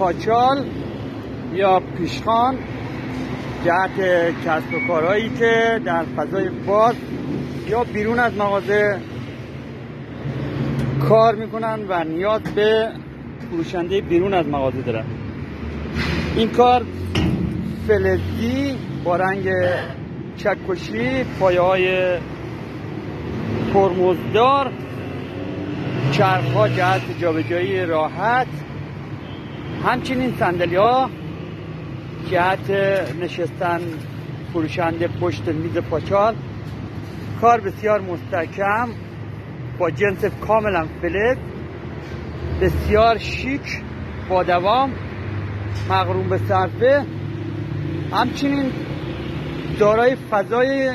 پاچال یا پیشخوان جهت کسب و کارهایی که در فضای باز یا بیرون از مغازه کار میکنن و نیاز به فروشنده بیرون از مغازه دارن. این کار فلزی با رنگ چکشی، پایه های ترمزدار، چرخ ها جهت جابجایی راحت، همچنین صندلی ها جهت نشستن فروشنده پشت میز پاچال. کار بسیار مستحکم با جنس کاملا فلز، بسیار شیک، با دوام، مقرون به صرفه، همچنین دارای فضای